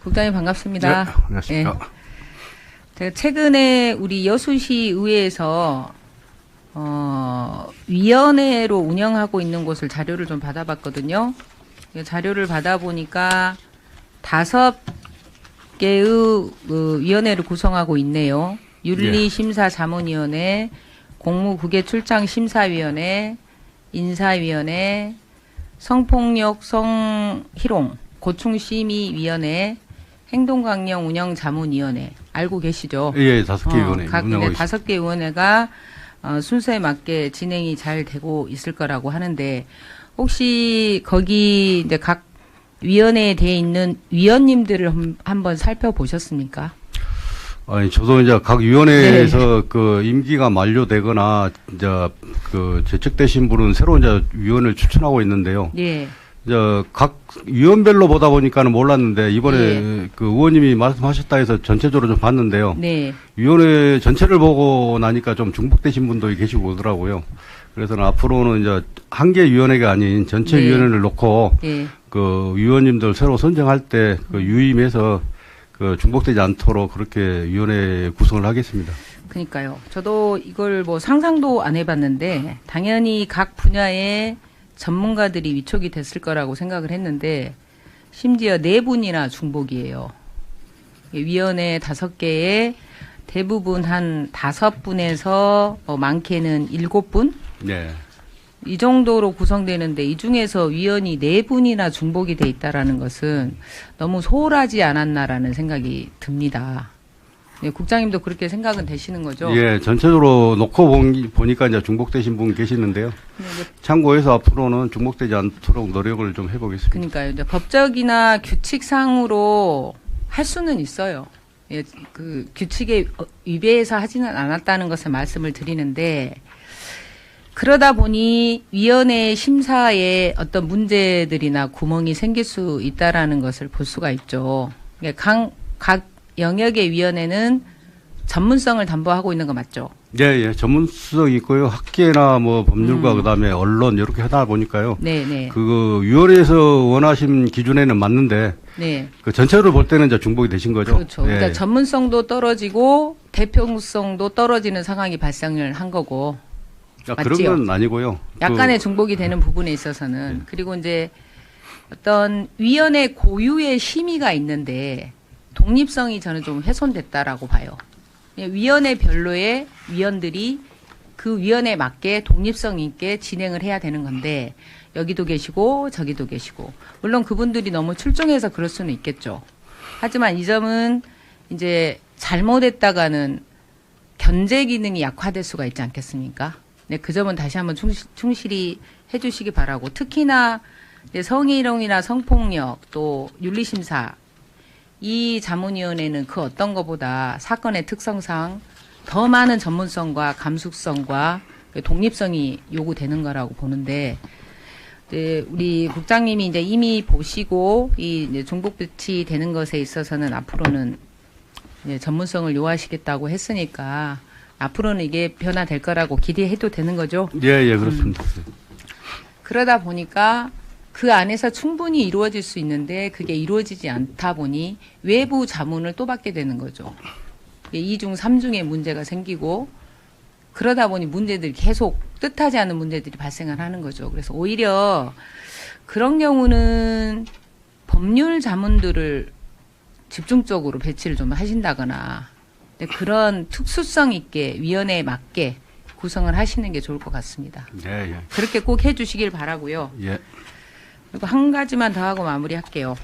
국장님 반갑습니다. 네, 안녕하십니까. 제가 최근에 우리 여수시 의회에서 위원회로 운영하고 있는 곳을 자료를 좀 받아봤거든요. 자료를 받아보니까 5개의 위원회를 구성하고 있네요. 윤리심사자문위원회, 공무국외출장심사위원회, 인사위원회, 성폭력 성희롱 고충심의위원회, 행동강령 운영자문위원회 알고 계시죠? 예, 5개 위원회 각 운영하고 5개 위원회가 순서에 맞게 진행이 잘 되고 있을 거라고 하는데 혹시 거기 이제 각 위원회에 돼 있는 위원님들을 한번 살펴보셨습니까? 아니, 저도 이제 각 위원회에서 네. 그 임기가 만료되거나 이제 그 제척되신 분은 새로 이제 위원을 추천하고 있는데요. 예. 이제 각 위원별로 보다 보니까는 몰랐는데 이번에 그 의원님이 말씀하셨다 해서 전체적으로 좀 봤는데요. 네. 위원회 전체를 보고 나니까 좀 중복되신 분도 계시고 오더라고요. 그래서 앞으로는 이제 한 개 위원회가 아닌 전체 네. 위원회를 놓고 예. 그 위원님들 새로 선정할 때 그 유임해서 그 중복되지 않도록 그렇게 위원회 구성을 하겠습니다. 그러니까요. 저도 이걸 뭐 상상도 안 해봤는데 당연히 각 분야의 전문가들이 위촉이 됐을 거라고 생각을 했는데 심지어 4분이나 중복이에요. 위원회 5개에 대부분 한 5분에서 많게는 7분? 네. 이 정도로 구성되는데 이 중에서 위원이 4분이나 중복이 돼 있다라는 것은 너무 소홀하지 않았나라는 생각이 듭니다. 네, 국장님도 그렇게 생각은 되시는 거죠? 예, 전체적으로 놓고 보니까 이제 중복되신 분 계시는데요. 네, 참고해서 앞으로는 중복되지 않도록 노력을 좀 해보겠습니다. 그러니까요. 이제 법적이나 규칙상으로 할 수는 있어요. 예, 그 규칙에 위배해서 하지는 않았다는 것을 말씀을 드리는데 그러다 보니 위원회 심사에 어떤 문제들이나 구멍이 생길 수 있다라는 것을 볼 수가 있죠. 각 영역의 위원회는 전문성을 담보하고 있는 거 맞죠? 예, 예, 전문성이 있고요. 학계나 뭐 법률과 그다음에 언론 이렇게 하다 보니까요. 네, 네. 그 위원회에서 원하신 기준에는 맞는데 네. 그 전체로 볼 때는 이제 중복이 되신 거죠. 그렇죠. 예. 그러니까 전문성도 떨어지고 대표성도 떨어지는 상황이 발생을 한 거고. 그런 맞지요? 건 아니고요. 약간의 중복이 되는 부분에 있어서는 그리고 이제 어떤 위원회 고유의 심의가 있는데 독립성이 저는 좀 훼손됐다라고 봐요. 위원회 별로의 위원들이 그 위원회에 맞게 독립성 있게 진행을 해야 되는 건데 여기도 계시고 저기도 계시고 물론 그분들이 너무 출중해서 그럴 수는 있겠죠. 하지만 이 점은 이제 잘못했다가는 견제 기능이 약화될 수가 있지 않겠습니까? 네, 그 점은 다시 한번 충실히 해주시기 바라고 특히나 성희롱이나 성폭력 또 윤리심사 이 자문위원회는 그 어떤 것보다 사건의 특성상 더 많은 전문성과 감수성과 독립성이 요구되는 거라고 보는데 우리 국장님이 이제 이미 보시고 이 이제 중복 배치되는 것에 있어서는 앞으로는 이제 전문성을 요하시겠다고 했으니까 앞으로는 이게 변화될 거라고 기대해도 되는 거죠? 예, 예, 그렇습니다. 그러다 보니까 그 안에서 충분히 이루어질 수 있는데 그게 이루어지지 않다 보니 외부 자문을 또 받게 되는 거죠. 2중, 3중의 문제가 생기고 그러다 보니 문제들이 계속 뜻하지 않은 문제들이 발생을 하는 거죠. 그래서 오히려 그런 경우는 법률 자문들을 집중적으로 배치를 좀 하신다거나 그런 특수성 있게 위원회에 맞게 구성을 하시는 게 좋을 것 같습니다. 예, 예. 그렇게 꼭 해주시길 바라고요. 예. 그리고 한 가지만 더 하고 마무리할게요.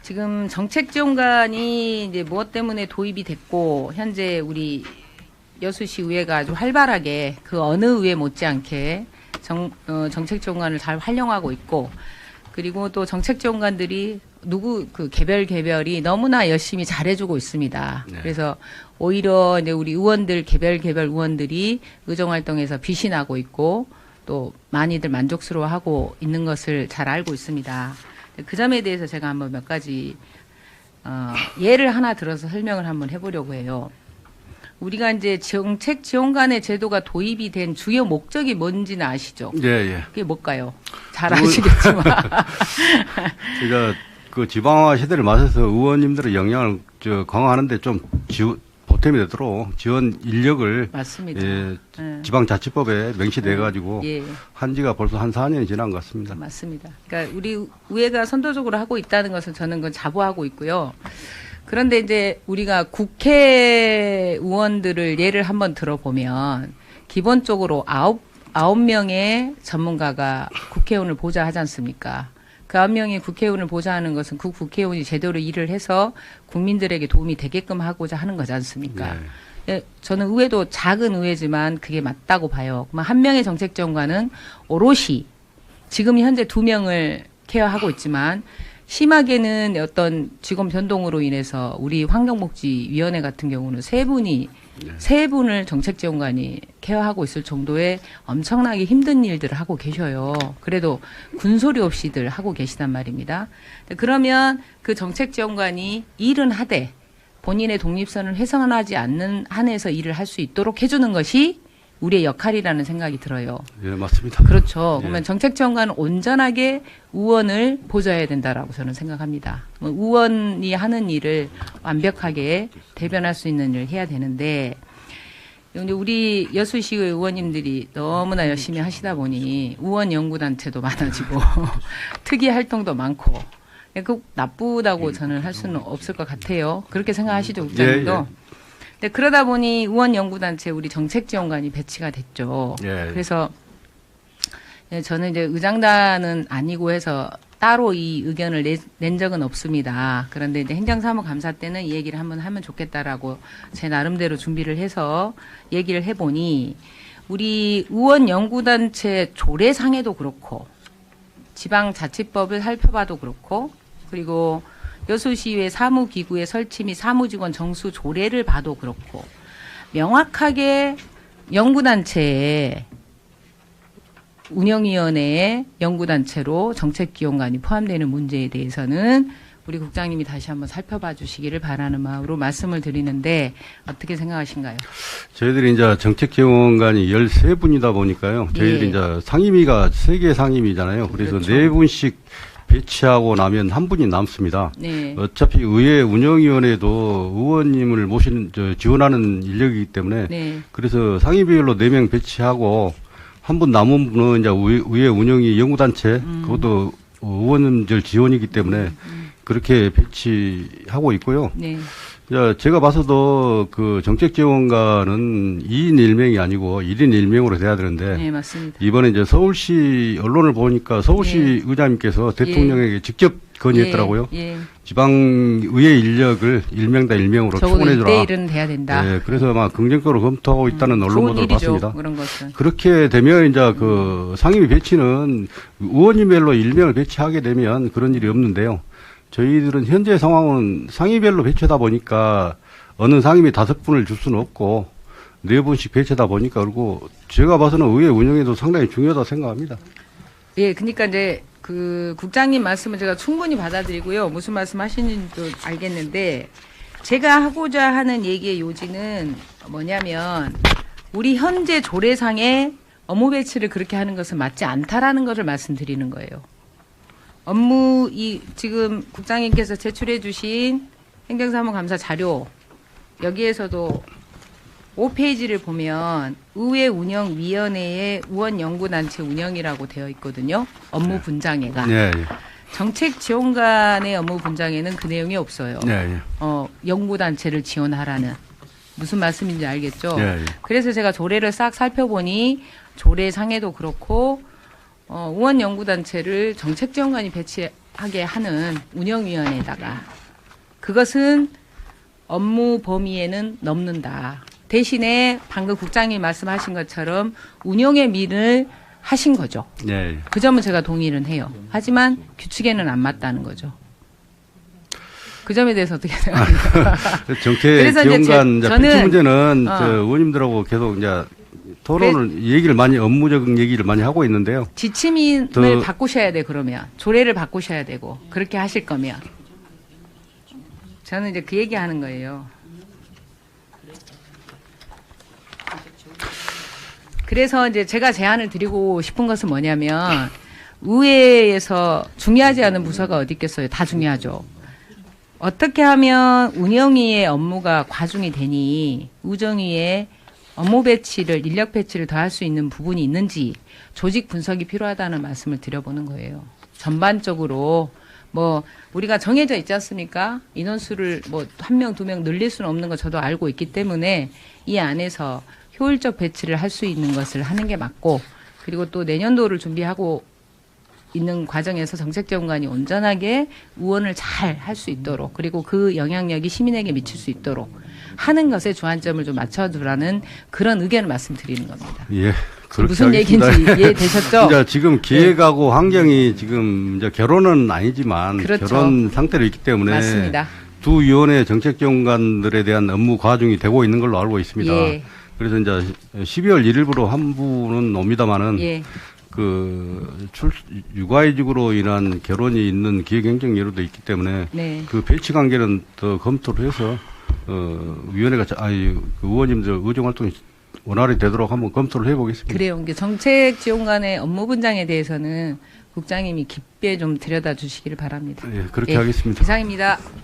지금 정책지원관이 이제 무엇 때문에 도입이 됐고 현재 우리 여수시 의회가 아주 활발하게 그 어느 의회 못지않게 정책지원관을 잘 활용하고 있고 그리고 또 정책지원관들이 그 개별이 너무나 열심히 잘해주고 있습니다. 네. 그래서 오히려 이제 우리 의원들 개별 의원들이 의정활동에서 빛이 나고 있고 또 많이들 만족스러워하고 있는 것을 잘 알고 있습니다. 그 점에 대해서 제가 한번 몇 가지 예를 하나 들어서 설명을 한번 해보려고 해요. 우리가 이제 정책 지원관의 제도가 도입이 된 주요 목적이 뭔지는 아시죠? 예, 예. 그게 뭘까요? 잘 아시겠지만. 제가 그 지방화 시대를 맞아서 의원님들의 역량을 강화하는데 좀 보탬이 되도록 지원 인력을 맞습니다. 예, 지방자치법에 명시돼 가지고 예. 한지가 벌써 한 4년이 지난 것 같습니다. 맞습니다. 그러니까 우리 의회가 선도적으로 하고 있다는 것은 저는 그건 자부하고 있고요. 그런데 이제 우리가 국회의원들을 예를 한번 들어보면 기본적으로 아홉 명의 전문가가 국회의원을 보좌하지 않습니까? 그 9명의 국회의원을 보좌하는 것은 그 국회의원이 제대로 일을 해서 국민들에게 도움이 되게끔 하고자 하는 거지 않습니까? 네. 예, 저는 의회도 작은 의회지만 그게 맞다고 봐요. 그러면 한 명의 정책장관은 오롯이 지금 현재 2명을 케어하고 있지만 심하게는 어떤 직원 변동으로 인해서 우리 환경복지위원회 같은 경우는 세 분을 정책지원관이 케어하고 있을 정도의 엄청나게 힘든 일들을 하고 계셔요. 그래도 군소리 없이들 하고 계시단 말입니다. 그러면 그 정책지원관이 일은 하되 본인의 독립성을 훼손하지 않는 한에서 일을 할 수 있도록 해주는 것이 우리의 역할이라는 생각이 들어요. 예, 맞습니다. 그렇죠. 예. 그러면 정책지원관은 온전하게 의원을 보좌해야 된다라고 저는 생각합니다. 의원이 하는 일을 완벽하게 대변할 수 있는 일을 해야 되는데 우리 여수시의 의원님들이 너무나 열심히 하시다 보니 의원 연구단체도 많아지고 특이 활동도 많고 그 나쁘다고 저는 할 수는 없을 것 같아요. 그렇게 생각하시죠, 국장님도? 예, 예. 네, 그러다 보니 의원연구단체 우리 정책지원관이 배치가 됐죠. 예. 그래서 저는 이제 의장단은 아니고 해서 따로 이 의견을 낸 적은 없습니다. 그런데 이제 행정사무감사 때는 이 얘기를 한번 하면 좋겠다라고 제 나름대로 준비를 해서 얘기를 해보니 우리 의원연구단체 조례상에도 그렇고 지방자치법을 살펴봐도 그렇고 그리고 여수시의 사무기구의 설치 및 사무직원 정수 조례를 봐도 그렇고 명확하게 연구단체에 운영위원회의 연구단체로 정책기획관이 포함되는 문제에 대해서는 우리 국장님이 다시 한번 살펴봐 주시기를 바라는 마음으로 말씀을 드리는데 어떻게 생각하신가요? 저희들이 이제 정책지원관이 13분이다 보니까요. 저희들이 예. 이제 상임위가 3개 상임위잖아요. 그래서 그렇죠. 4분씩 배치하고 나면 한 분이 남습니다. 네. 어차피 의회 운영위원회도 의원님을 지원하는 인력이기 때문에 네. 그래서 상임위별로 4명 배치하고 한 분 남은 분은 이제 의회 운영위 연구단체 그것도 의원님들 지원이기 때문에 그렇게 배치하고 있고요. 네. 제가 봐서도 그 정책지원관은 2인 1명이 아니고 1인 1명으로 돼야 되는데 네, 맞습니다. 이번에 이제 서울시 언론을 보니까 서울시 의장님께서 대통령에게 직접 건의했더라고요. 예. 지방의회 인력을 1명 다 1명으로 적어도 충원해주라. 1대1은 돼야 된다. 네, 그래서 아마 긍정적으로 검토하고 있다는 언론 좋은 보도를 일이죠. 봤습니다. 그런 것은. 그렇게 되면 이제 그 상임위 배치는 의원님별로 1명을 배치하게 되면 그런 일이 없는데요. 저희들은 현재 상황은 상임별로 배치하다 보니까 어느 상임위 5분을 줄 수는 없고 4분씩 배치하다 보니까 그리고 제가 봐서는 의회 운영에도 상당히 중요하다고 생각합니다. 예, 그러니까 이제 그 국장님 말씀은 제가 충분히 받아들이고요. 무슨 말씀 하시는지도 알겠는데 제가 하고자 하는 얘기의 요지는 뭐냐면 우리 현재 조례상에 업무 배치를 그렇게 하는 것은 맞지 않다라는 것을 말씀드리는 거예요. 지금 국장님께서 제출해 주신 행정사무감사 자료 여기에서도 5페이지를 보면 의회 운영위원회의 의원연구단체 운영이라고 되어 있거든요. 업무 분장회가. 네, 예. 정책지원관의 업무 분장에는 그 내용이 없어요. 네, 예. 연구단체를 지원하라는. 무슨 말씀인지 알겠죠? 예, 예. 그래서 제가 조례를 싹 살펴보니 조례상에도 그렇고 의원연구단체를 정책지원관이 배치하게 하는 운영위원회에다가 그것은 업무 범위에는 넘는다. 대신에 방금 국장님이 말씀하신 것처럼 운영의 밀을 하신 거죠. 네, 예. 그 점은 제가 동의는 해요. 하지만 규칙에는 안 맞다는 거죠. 그 점에 대해서 어떻게 생각합니까? 그래서 이제 정책지원관 배치 저는 문제는 의원님들하고 계속 이제 토론을 얘기를 많이 업무적 얘기를 많이 하고 있는데요. 지침인을 바꾸셔야 돼. 그러면 조례를 바꾸셔야 되고 그렇게 하실 거면 저는 이제 그 얘기하는 거예요. 그래서 이제 제가 제안을 드리고 싶은 것은 뭐냐면 의회에서 중요하지 않은 부서가 어디 있겠어요? 다 중요하죠. 어떻게 하면 운영위의 업무가 과중이 되니 우정위의 업무 배치를, 인력 배치를 더 할 수 있는 부분이 있는지 조직 분석이 필요하다는 말씀을 드려보는 거예요. 전반적으로 뭐 우리가 정해져 있지 않습니까? 인원수를 뭐 1명, 2명 늘릴 수는 없는 거 저도 알고 있기 때문에 이 안에서 효율적 배치를 할 수 있는 것을 하는 게 맞고, 그리고 또 내년도를 준비하고 있는 과정에서 정책지원관이 온전하게 의원을 잘 할 수 있도록, 그리고 그 영향력이 시민에게 미칠 수 있도록 하는 것에 주안점을 좀 맞춰두라는 그런 의견을 말씀드리는 겁니다. 예. 그렇게 무슨 하겠습니다. 얘기인지 이해되셨죠? 이제 지금 기획하고 환경이 지금 이제 결혼은 아니지만 그렇죠. 결혼 상태로 있기 때문에 맞습니다. 두 위원회 정책지원관들에 대한 업무 과중이 되고 있는 걸로 알고 있습니다. 예. 그래서 이제 12월 1일부로 한 분은 옵니다만은 예. 육아이직으로 인한 결혼이 있는 기획행정예로도 있기 때문에 네. 그 배치 관계는 더 검토를 해서 위원회가 그 의원님들 의정 활동이 원활히 되도록 한번 검토를 해보겠습니다. 그래요. 이게 정책지원관의 업무 분장에 대해서는 국장님이 깊게 좀 들여다 주시기를 바랍니다. 예, 그렇게 예, 하겠습니다. 이상입니다.